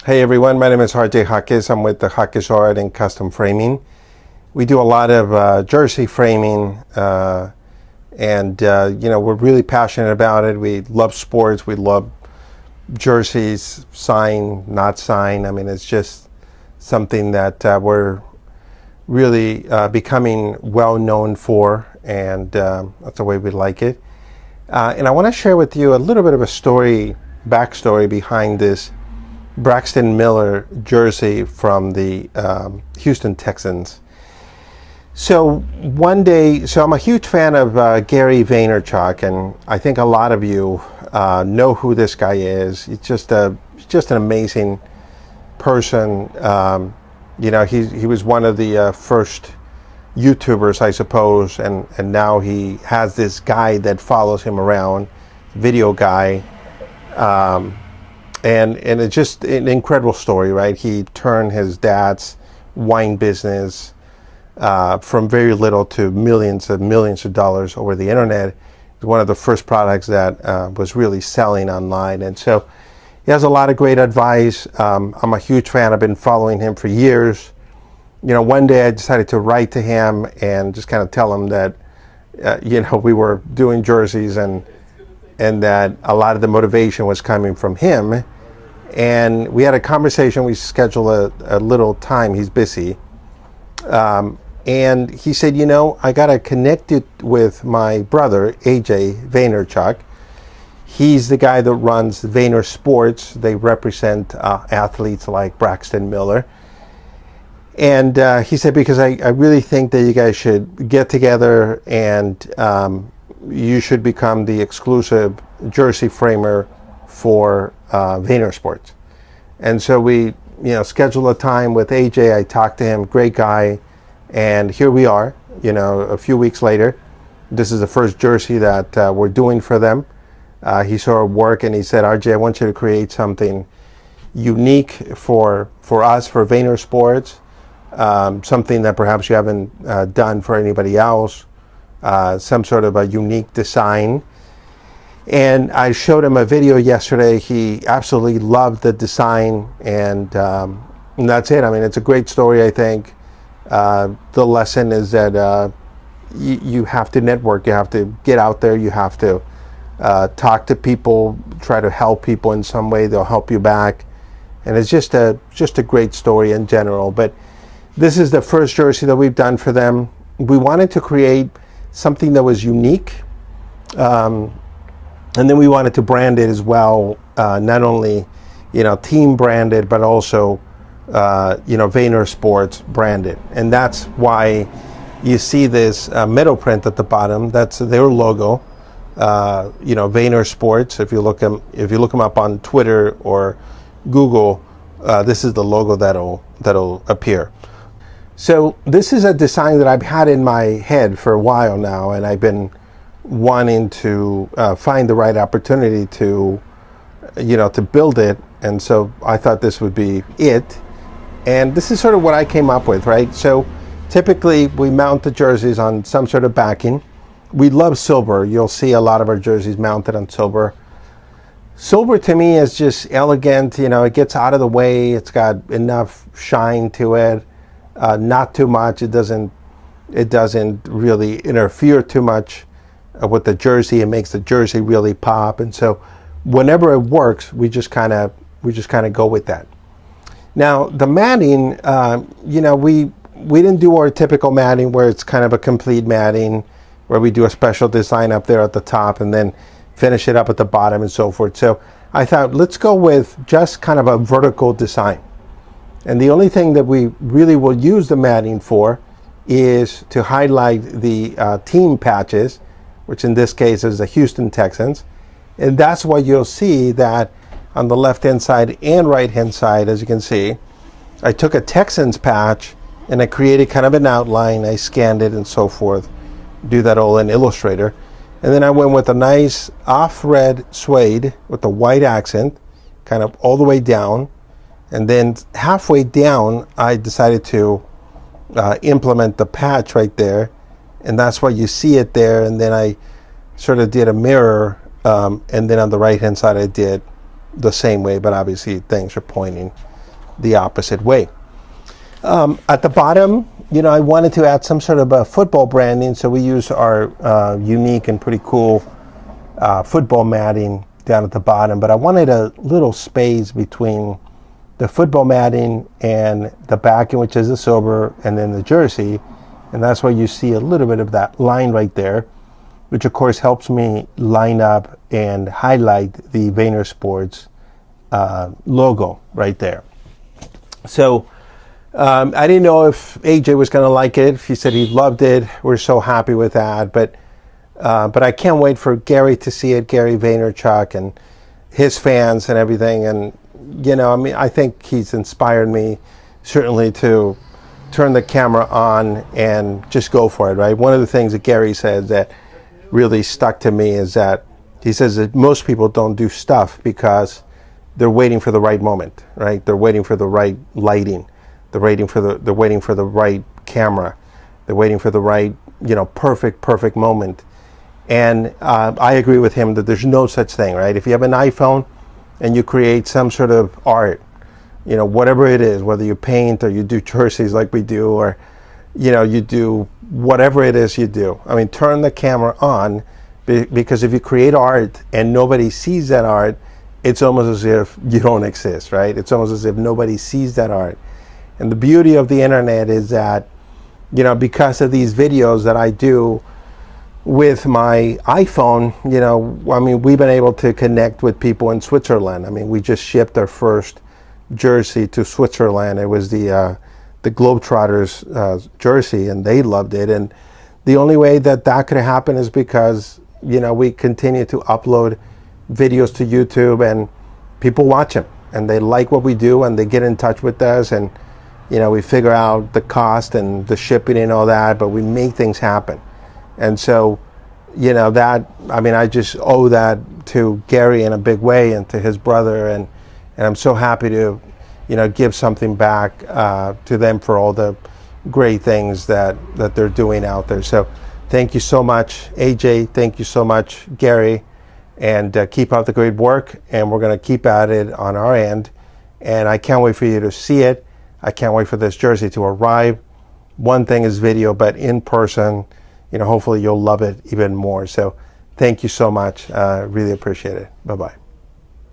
Hey everyone, my name is AJ Vaynerchuck. I'm with the Vayner Art and Custom Framing. We do a lot of jersey framing, and we're really passionate about it. We love sports. We love jerseys, sign, not sign. I mean, it's just something that we're really becoming well known for, and that's the way we like it. And I want to share with you a little bit of a backstory behind this Braxton Miller jersey from the Houston Texans. So one day, I'm a huge fan of Gary Vaynerchuck, and I think a lot of you know who this guy is. He's just an amazing person. He was one of the first YouTubers, I suppose, and now he has this guy that follows him around, video guy. And it's just an incredible story, right? He turned his dad's wine business from very little to millions of dollars over the internet. It was one of the first products that was really selling online. And so he has a lot of great advice. I'm a huge fan. I've been following him for years. One day I decided to write to him and just kind of tell him that, we were doing jerseys and that a lot of the motivation was coming from him. And we had a conversation. We scheduled a little time. He's busy. And he said, I got to connect it with my brother, AJ Vaynerchuck. He's the guy that runs Vayner Sports. They represent athletes like Braxton Miller. And he said, because I really think that you guys should get together and you should become the exclusive jersey framer for Vayner Sports. And so we, scheduled a time with AJ. I talked to him, great guy. And here we are, a few weeks later. This is the first jersey that we're doing for them. He saw our work and he said, RJ, I want you to create something unique for us, for Vayner Sports. Something that perhaps you haven't done for anybody else, some sort of a unique design. And I showed him a video yesterday. He absolutely loved the design, and that's it. I mean, it's a great story, I think. The lesson is that you have to network. You have to get out there. You have to talk to people, try to help people in some way. They'll help you back. And it's just a great story in general. But this is the first jersey that we've done for them. We wanted to create something that was unique. And then we wanted to brand it as well, not only, team branded, but also, Vayner Sports branded. And that's why you see this metal print at the bottom. That's their logo, Vayner Sports. If you look them up on Twitter or Google, this is the logo that'll appear. So this is a design that I've had in my head for a while now, and I've been wanting to find the right opportunity to build it. And so I thought this would be it. And this is sort of what I came up with, right? So typically we mount the jerseys on some sort of backing. We love silver. You'll see a lot of our jerseys mounted on silver. Silver to me is just elegant. It gets out of the way. It's got enough shine to it. Not too much. It doesn't really interfere too much with the jersey. It makes the jersey really pop. And so whenever it works, we just kind of go with that. Now the matting, we didn't do our typical matting where it's kind of a complete matting, where we do a special design up there at the top and then finish it up at the bottom and so forth. So I thought, let's go with just kind of a vertical design. And the only thing that we really will use the matting for is to highlight the team patches, which in this case is the Houston Texans. And that's why you'll see that on the left-hand side and right-hand side, as you can see, I took a Texans patch and I created kind of an outline. I scanned it and so forth. Do that all in Illustrator. And then I went with a nice off-red suede with a white accent, kind of all the way down. And then halfway down, I decided to implement the patch right there. And that's why you see it there. And then I sort of did a mirror. And then on the right-hand side, I did the same way, but obviously things are pointing the opposite way. At the bottom, I wanted to add some sort of a football branding, so we use our unique and pretty cool football matting down at the bottom, but I wanted a little space between the football matting and the backing, which is the silver, and then the jersey, and that's why you see a little bit of that line right there, which of course helps me line up and highlight the Vayner Sports logo right there. So I didn't know if AJ was going to like it. He said he loved it. We're so happy with that, but I can't wait for Gary to see it, Gary Vaynerchuck and his fans and everything. And I think he's inspired me certainly to turn the camera on and just go for it, right? One of the things that Gary said that really stuck to me is that he says that most people don't do stuff because they're waiting for the right moment, right? They're waiting for the right lighting. They're waiting for the right camera. They're waiting for the right, perfect moment. And I agree with him that there's no such thing, right? If you have an iPhone and you create some sort of art, whatever it is, whether you paint or you do jerseys like we do, or, you do whatever it is you do. I mean, turn the camera on, because if you create art and nobody sees that art, it's almost as if you don't exist, right? It's almost as if nobody sees that art. And the beauty of the internet is that, because of these videos that I do with my iPhone, we've been able to connect with people in Switzerland. I mean, we just shipped our first jersey to Switzerland. It was the Globetrotters jersey, and they loved it. And the only way that could happen is because, we continue to upload videos to YouTube, and people watch them, and they like what we do, and they get in touch with us, and we figure out the cost and the shipping and all that, but we make things happen. And so, I just owe that to Gary in a big way, and to his brother, and I'm so happy to, give something back to them for all the great things that they're doing out there. So thank you so much, AJ. Thank you so much, Gary. And keep up the great work, and we're going to keep at it on our end. And I can't wait for you to see it. I can't wait for this jersey to arrive. One thing is video, but in person, hopefully you'll love it even more. So thank you so much. Really appreciate it. Bye-bye.